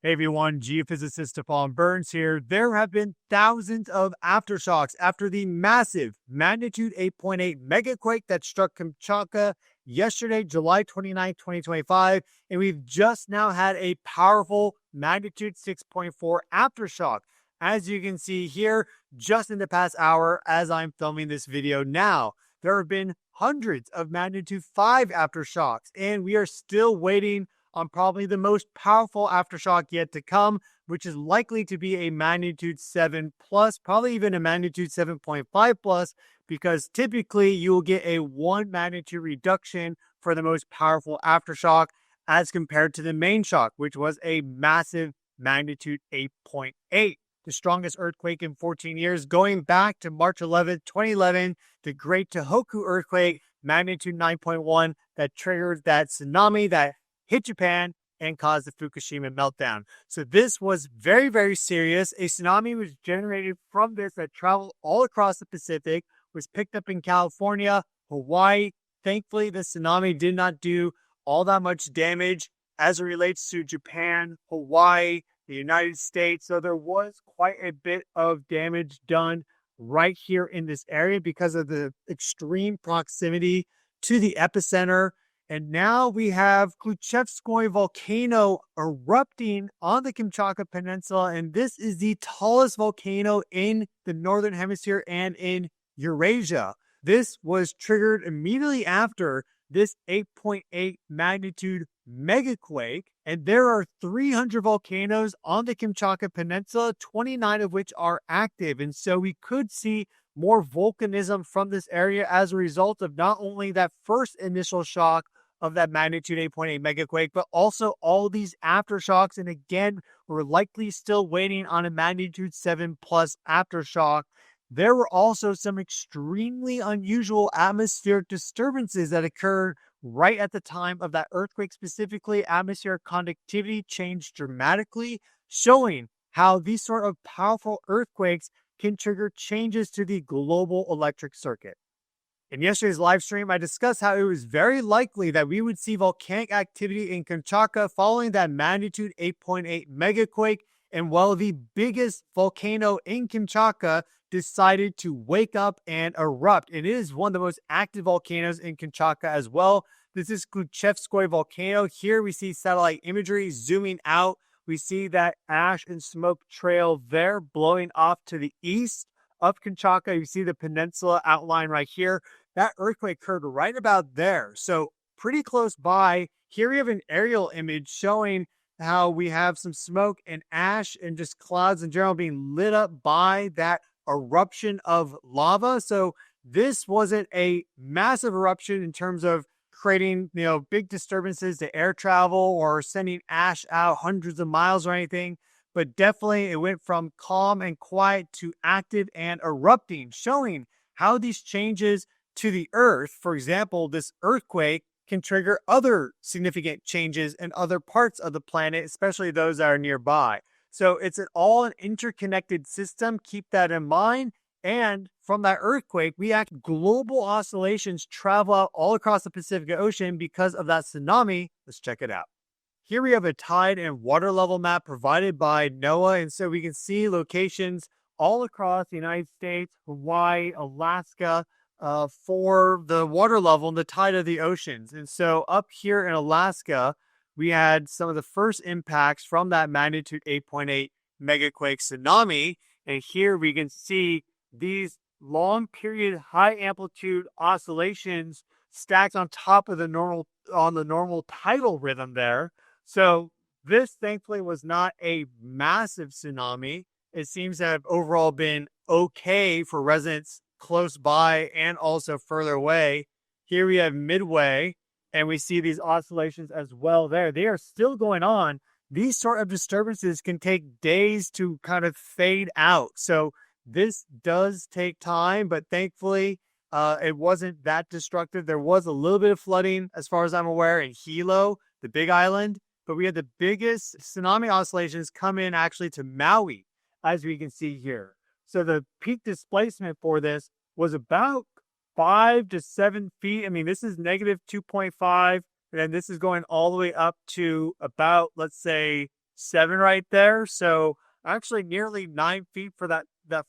Hey everyone, geophysicist Stefan Burns here. There have been thousands of aftershocks after the massive magnitude 8.8 megaquake that struck Kamchatka yesterday, July 29, 2025, and we've just now had a powerful magnitude 6.4 aftershock. As you can see here, just in the past hour as I'm filming this video now, there have been hundreds of magnitude 5 aftershocks, and we are still waiting on probably the most powerful aftershock yet to come, which is likely to be a magnitude 7 plus, probably even a magnitude 7.5 plus, because typically you will get a 1 magnitude reduction for the most powerful aftershock as compared to the main shock, which was a massive magnitude 8.8. The strongest earthquake in 14 years, going back to March 11th, 2011, the Great Tohoku earthquake, magnitude 9.1, that triggered that tsunami that hit Japan and caused the Fukushima meltdown. So this was very, very serious. A tsunami was generated from this that traveled all across the Pacific, was picked up in California, Hawaii. Thankfully, the tsunami did not do all that much damage as it relates to Japan, Hawaii, the United States. So there was quite a bit of damage done right here in this area because of the extreme proximity to the epicenter. And now we have Klyuchevskoy Volcano erupting on the Kamchatka Peninsula. And this is the tallest volcano in the Northern Hemisphere and in Eurasia. This was triggered immediately after this 8.8 magnitude megaquake. And there are 300 volcanoes on the Kamchatka Peninsula, 29 of which are active. And so we could see more volcanism from this area as a result of not only that first initial shock of that magnitude 8.8 megaquake, but also all these aftershocks. And again, we're likely still waiting on a magnitude 7 plus aftershock. There were also some extremely unusual atmospheric disturbances that occurred right at the time of that earthquake. Specifically, atmospheric conductivity changed dramatically, showing how these sort of powerful earthquakes can trigger changes to the global electric circuit. In yesterday's live stream, I discussed how it was very likely that we would see volcanic activity in Kamchatka following that magnitude 8.8 megaquake. And while the biggest volcano in Kamchatka decided to wake up and erupt, and it is one of the most active volcanoes in Kamchatka as well. This is Klyuchevskoy Volcano. Here we see satellite imagery zooming out. We see that ash and smoke trail there blowing off to the east of Kamchatka. You see the peninsula outline right here. That earthquake occurred right about there. So pretty close by. Here we have an aerial image showing how we have some smoke and ash and just clouds in general being lit up by that eruption of lava. So this wasn't a massive eruption in terms of creating, big disturbances to air travel or sending ash out hundreds of miles or anything. But definitely it went from calm and quiet to active and erupting, showing how these changes to the Earth, for example, this earthquake can trigger other significant changes in other parts of the planet, especially those that are nearby. So it's all an interconnected system. Keep that in mind. And from that earthquake, we act global oscillations travel out all across the Pacific Ocean because of that tsunami. Let's check it out. Here we have a tide and water level map provided by NOAA. And so we can see locations all across the United States, Hawaii, Alaska, for the water level and the tide of the oceans. And so up here in Alaska, we had some of the first impacts from that magnitude 8.8 megaquake tsunami. And here we can see these long period high amplitude oscillations stacked on top of the normal tidal rhythm there. So this thankfully was not a massive tsunami. It seems to have overall been okay for residents close by and also further away. Here we have Midway, and we see these oscillations as well there. They are still going on. These sort of disturbances can take days to kind of fade out. So this does take time, but thankfully it wasn't that destructive. There was a little bit of flooding, as far as I'm aware, in Hilo, the Big Island, but we had the biggest tsunami oscillations come in actually to Maui, as we can see here. So the peak displacement for this was about 5 to 7 feet. I mean, this is negative 2.5, and then this is going all the way up to about, let's say, 7 right there. So actually nearly 9 feet for that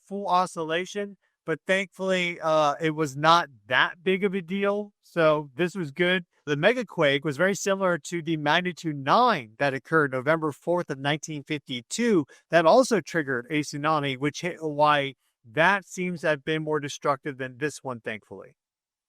full oscillation. But thankfully, it was not that big of a deal. So this was good. The megaquake was very similar to the magnitude 9 that occurred November 4th of 1952 that also triggered a tsunami, which hit Hawaii. That seems to have been more destructive than this one, thankfully.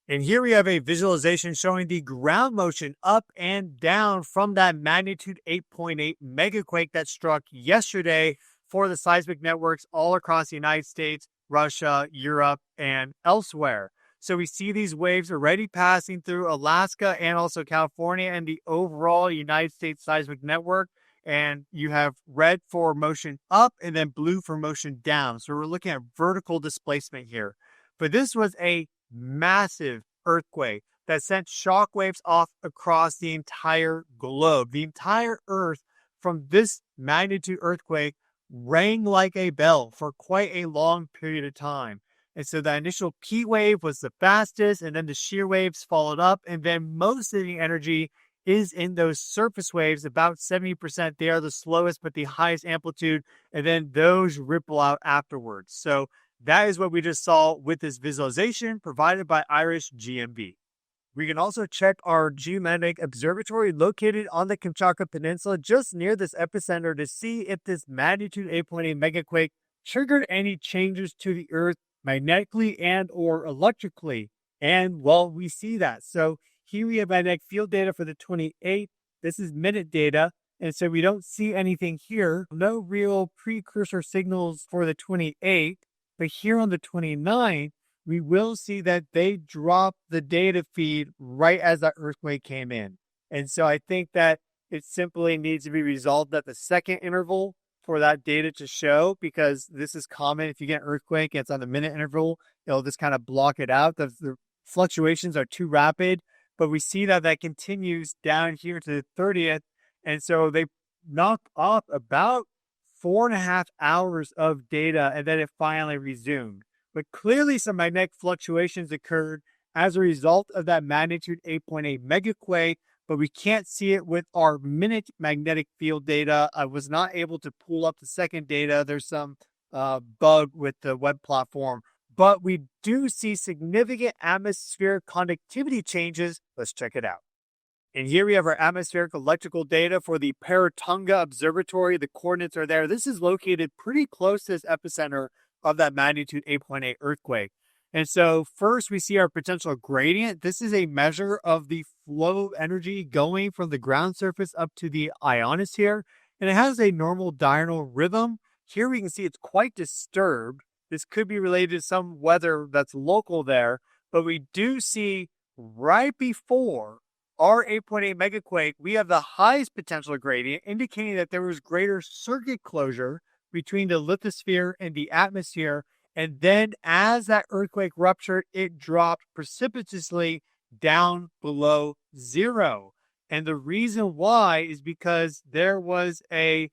And here we have a visualization showing the ground motion up and down from that magnitude 8.8 megaquake that struck yesterday for the seismic networks all across the United States, Russia, Europe, and elsewhere. So we see these waves already passing through Alaska and also California and the overall United States seismic network. And you have red for motion up and then blue for motion down. So we're looking at vertical displacement here. But this was a massive earthquake that sent shockwaves off across the entire globe. The entire Earth from this magnitude earthquake rang like a bell for quite a long period of time. And so the initial P wave was the fastest, and then the shear waves followed up, and then most of the energy is in those surface waves, about 70%. They are the slowest, but the highest amplitude, and then those ripple out afterwards. So that is what we just saw with this visualization provided by Irish GMB. We can also check our geomagnetic observatory located on the Kamchatka Peninsula just near this epicenter to see if this magnitude 8.8 megaquake triggered any changes to the Earth magnetically and or electrically. And well, we see that. So here we have magnetic field data for the 28th. This is minute data. And so we don't see anything here. No real precursor signals for the 28th. But here on the 29th, we will see that they dropped the data feed right as that earthquake came in. And so I think that it simply needs to be resolved at the second interval for that data to show, because this is common. If you get an earthquake, it's on the minute interval, it'll just kind of block it out. The fluctuations are too rapid, but we see that that continues down here to the 30th. And so they knocked off about 4.5 hours of data, and then it finally resumed. But clearly some magnetic fluctuations occurred as a result of that magnitude 8.8 megaquake, but we can't see it with our minute magnetic field data. I was not able to pull up the second data. There's some bug with the web platform, but we do see significant atmospheric conductivity changes. Let's check it out. And here we have our atmospheric electrical data for the Paratunga Observatory. The coordinates are there. This is located pretty close to this epicenter of that magnitude 8.8 earthquake. And so first we see our potential gradient. This is a measure of the flow of energy going from the ground surface up to the ionosphere. And it has a normal diurnal rhythm. Here we can see it's quite disturbed. This could be related to some weather that's local there. But we do see right before our 8.8 megaquake, we have the highest potential gradient, indicating that there was greater circuit closure between the lithosphere and the atmosphere. And then as that earthquake ruptured, it dropped precipitously down below zero. And the reason why is because there was a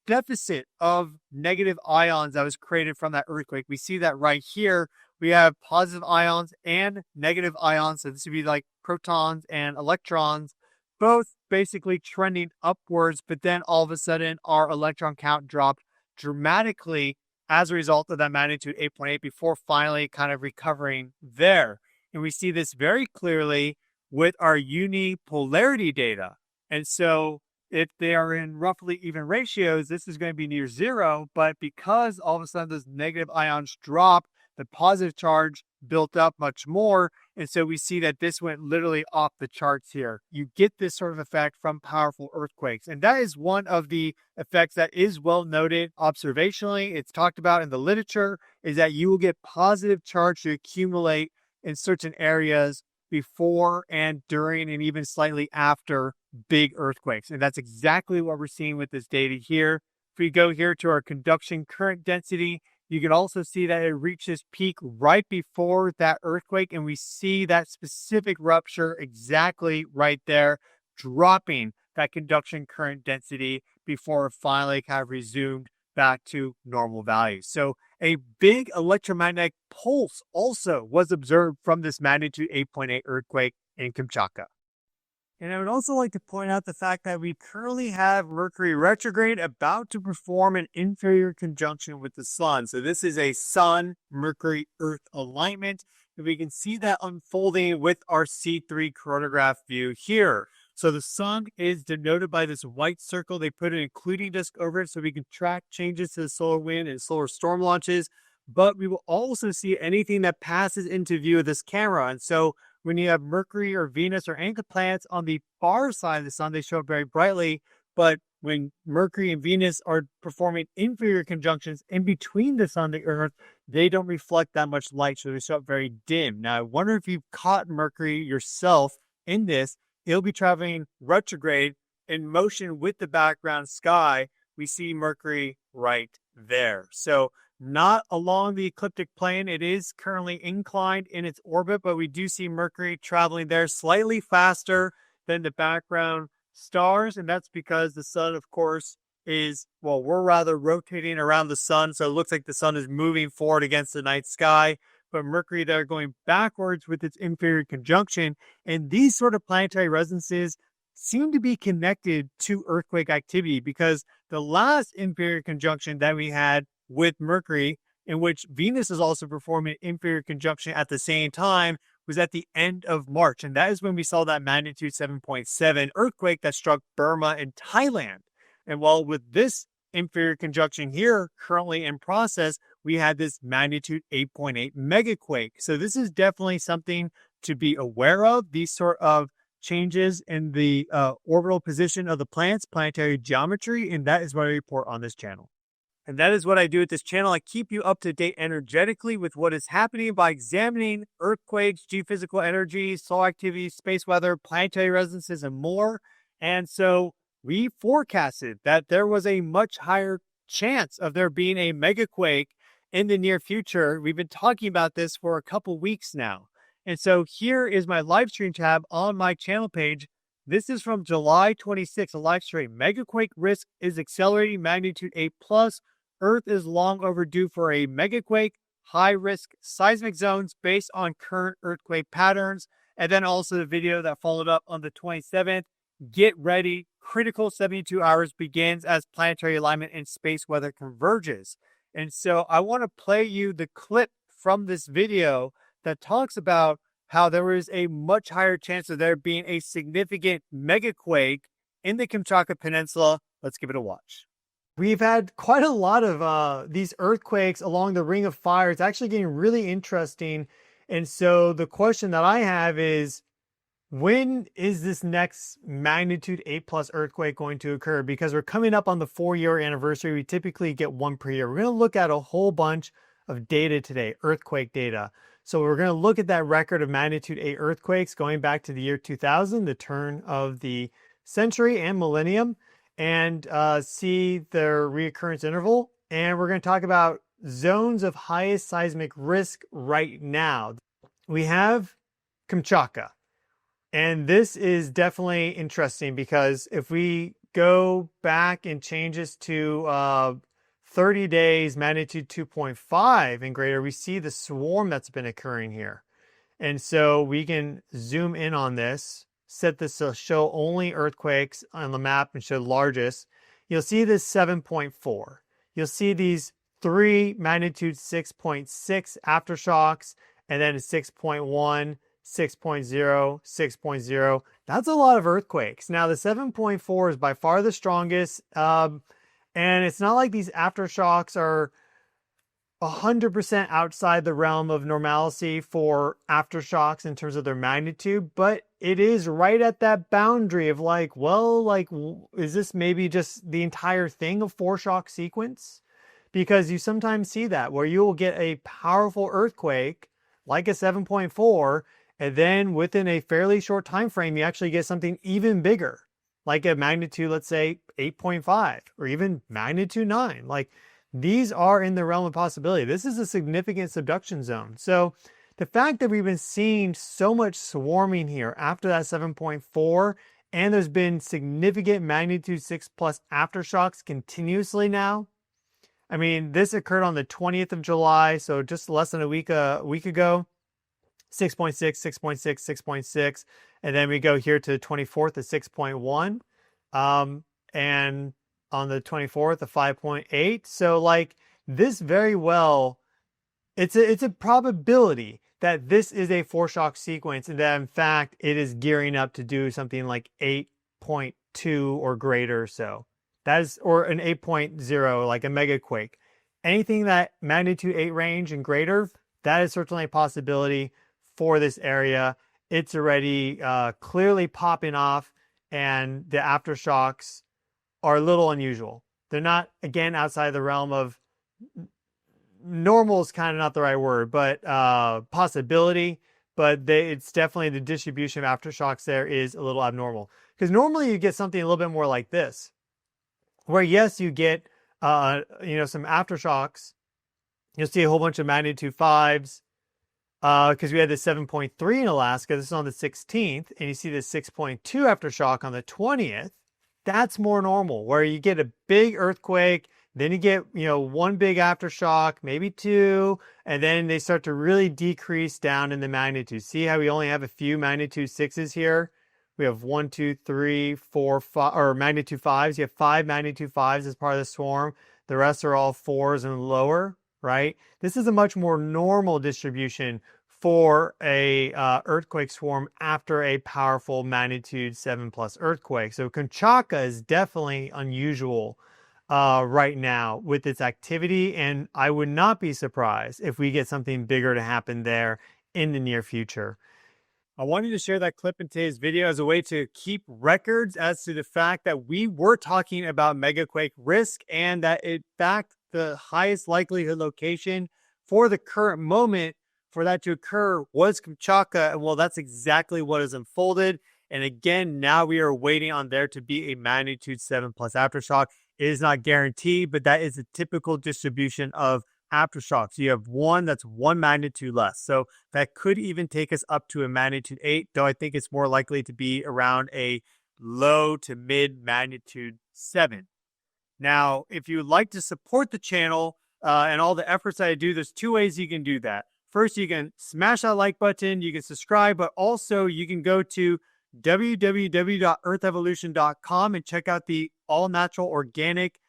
deficit of negative ions that was created from that earthquake. We see that right here. We have positive ions and negative ions. So this would be like protons and electrons, both basically trending upwards. But then all of a sudden, our electron count dropped dramatically as a result of that magnitude 8.8 before finally kind of recovering there. And we see this very clearly with our unipolarity data. And so if they are in roughly even ratios, this is going to be near zero. But because all of a sudden those negative ions dropped, the positive charge built up much more. And so we see that this went literally off the charts here. You get this sort of effect from powerful earthquakes. And that is one of the effects that is well noted observationally. It's talked about in the literature, is that you will get positive charge to accumulate in certain areas before and during and even slightly after big earthquakes. And that's exactly what we're seeing with this data here. If we go here to our conduction current density, you can also see that it reaches peak right before that earthquake, and we see that specific rupture exactly right there, dropping that conduction current density before it finally kind of resumed back to normal values. So a big electromagnetic pulse also was observed from this magnitude 8.8 earthquake in Kamchatka. And I would also like to point out the fact that we currently have Mercury retrograde about to perform an inferior conjunction with the sun. So this is a Sun, Mercury, Earth alignment. And we can see that unfolding with our C3 coronagraph view here. So the sun is denoted by this white circle. They put an including disk over it so we can track changes to the solar wind and solar storm launches. But we will also see anything that passes into view of this camera. And so when you have Mercury or Venus or anchor planets on the far side of the sun, they show up very brightly. But when Mercury and Venus are performing inferior conjunctions in between the sun and the Earth, they don't reflect that much light, so they show up very dim. Now, I wonder if you've caught Mercury yourself in this. It'll be traveling retrograde in motion with the background sky. We see Mercury right there. So not along the ecliptic plane. It is currently inclined in its orbit, but we do see Mercury traveling there slightly faster than the background stars. And that's because the sun, of course, we're rather rotating around the sun. So it looks like the sun is moving forward against the night sky. But Mercury there going backwards with its inferior conjunction. And these sort of planetary resonances seem to be connected to earthquake activity, because the last inferior conjunction that we had with Mercury, in which Venus is also performing inferior conjunction at the same time, was at the end of March. And that is when we saw that magnitude 7.7 earthquake that struck Burma and Thailand. And while with this inferior conjunction here currently in process, we had this magnitude 8.8 megaquake. So this is definitely something to be aware of, these sort of changes in the orbital position of the planets, planetary geometry, and that is what I report on this channel. And that is what I do at this channel. I keep you up to date energetically with what is happening by examining earthquakes, geophysical energy, solar activity, space weather, planetary resonances, and more. And so we forecasted that there was a much higher chance of there being a megaquake in the near future. We've been talking about this for a couple weeks now. And so here is my live stream tab on my channel page. This is from July 26th, a live stream. Megaquake risk is accelerating, magnitude 8 plus. Earth is long overdue for a megaquake, high risk seismic zones based on current earthquake patterns. And then also the video that followed up on the 27th. Get ready. Critical 72 hours begins as planetary alignment and space weather converges. And so I want to play you the clip from this video that talks about how there is a much higher chance of there being a significant megaquake in the Kamchatka Peninsula. Let's give it a watch. We've had quite a lot of these earthquakes along the Ring of Fire. It's actually getting really interesting. And so the question that I have is, when is this next magnitude 8 plus earthquake going to occur? Because we're coming up on the 4-year anniversary. We typically get one per year. We're going to look at a whole bunch of data today, earthquake data. So we're going to look at that record of magnitude 8 earthquakes going back to the year 2000, the turn of the century and millennium, and see their reoccurrence interval. And we're going to talk about zones of highest seismic risk right now. We have Kamchatka. And this is definitely interesting because if we go back and change this to 30 days, magnitude 2.5 and greater, we see the swarm that's been occurring here. And so we can zoom in on this, set this to show only earthquakes on the map and show largest. You'll see this 7.4. You'll see these 3 magnitude 6.6 aftershocks, and then a 6.1, 6.0, 6.0. That's a lot of earthquakes. Now, the 7.4 is by far the strongest. And it's not like these aftershocks are 100% outside the realm of normalcy for aftershocks in terms of their magnitude, but it is right at that boundary of like, well, like, is this maybe just the entire thing of 4-shock sequence? Because you sometimes see that where you will get a powerful earthquake like a 7.4, and then within a fairly short time frame, you actually get something even bigger, like a magnitude, let's say 8.5 or even magnitude 9. Like, these are in the realm of possibility. This is a significant subduction zone. So the fact that we've been seeing so much swarming here after that 7.4, and there's been significant magnitude 6 plus aftershocks continuously now. I mean, this occurred on the 20th of July, so just less than a week ago. 6.6, 6.6, 6.6. And then we go here to the 24th at 6.1. And on the 24th, a 5.8. So like this very well, it's a probability that this is a foreshock sequence and that in fact it is gearing up to do something like 8.2 or greater or so. That is, or an 8.0, like a megaquake. Anything that magnitude 8 range and greater, that is certainly a possibility for this area. It's already clearly popping off, and the aftershocks are a little unusual. They're not, again, outside the realm of normal is kind of not the right word, but possibility. But it's definitely the distribution of aftershocks there is a little abnormal. Because normally you get something a little bit more like this, where yes, you get some aftershocks. You'll see a whole bunch of magnitude 5s. Because we had the 7.3 in Alaska. This is on the 16th, and you see the 6.2 aftershock on the 20th. That's more normal, where you get a big earthquake, then you get, one big aftershock, maybe two, and then they start to really decrease down in the magnitude. See how we only have a few magnitude 6s here? We have 1, 2, 3, 4, 5, or magnitude 5s. You have 5 magnitude 5s as part of the swarm. The rest are all 4s and lower, right? This is a much more normal distribution for a earthquake swarm after a powerful magnitude 7+ earthquake. So Kamchatka is definitely unusual right now with its activity, and I would not be surprised if we get something bigger to happen there in the near future. I wanted to share that clip in today's video as a way to keep records as to the fact that we were talking about megaquake risk, and that in fact the highest likelihood location for the current moment for that to occur was Kamchatka. And well, that's exactly what has unfolded. And again, now we are waiting on there to be a magnitude 7+ aftershock. It is not guaranteed, but that is a typical distribution of aftershocks. You have one that's 1 magnitude less. So that could even take us up to a magnitude 8, though I think it's more likely to be around a low to mid magnitude 7. Now, if you would like to support the channel and all the efforts that I do, there's 2 ways you can do that. First, you can smash that like button, you can subscribe, but also you can go to www.earthevolution.com and check out the all-natural organic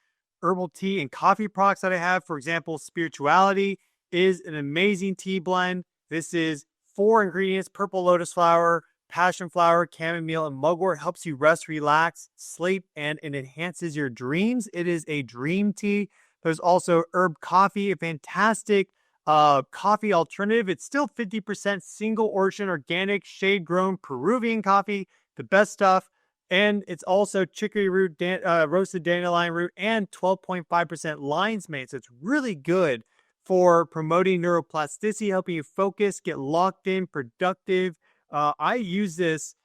herbal tea and coffee products that I have. For example, Spirituality is an amazing tea blend. This is 4 ingredients: purple lotus flower, passion flower, chamomile, and mugwort. It helps you rest, relax, sleep, and it enhances your dreams. It is a dream tea. There's also herb coffee, a fantastic coffee alternative. It's still 50% single origin, organic, shade grown Peruvian coffee, the best stuff. And it's also chicory root, roasted dandelion root, and 12.5% lion's mane. So it's really good for promoting neuroplasticity, helping you focus, get locked in, productive. I use this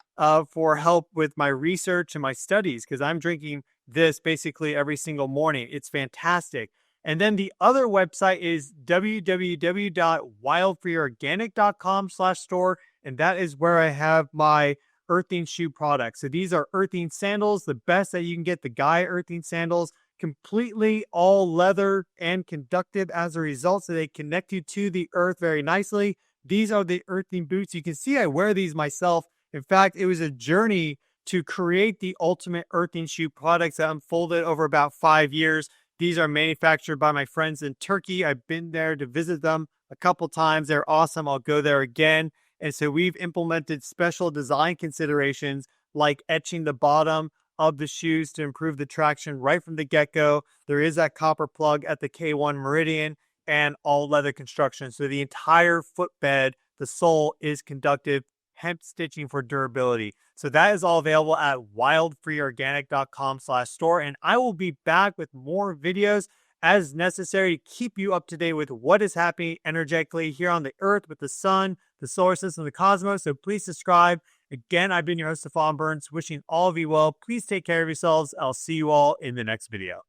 for help with my research and my studies, because I'm drinking this basically every single morning. It's fantastic. And then the other website is www.wildfreeorganic.com/store. And that is where I have my earthing shoe products. So these are earthing sandals, the best that you can get, the Gaia earthing sandals, completely all leather and conductive as a result. So they connect you to the earth very nicely. These are the earthing boots. You can see I wear these myself. In fact, it was a journey to create the ultimate earthing shoe products that unfolded over about 5 years. These are manufactured by my friends in Turkey. I've been there to visit them a couple times. They're awesome. I'll go there again. And so we've implemented special design considerations like etching the bottom of the shoes to improve the traction right from the get-go. There is that copper plug at the K1 meridian, and all leather construction. So the entire footbed, the sole, is conductive hemp stitching for durability. So that is all available at wildfreeorganic.com/store. And I will be back with more videos as necessary to keep you up to date with what is happening energetically here on the earth with the sun, the solar system, the cosmos. So please subscribe. Again, I've been your host, Stefan Burns, wishing all of you well. Please take care of yourselves. I'll see you all in the next video.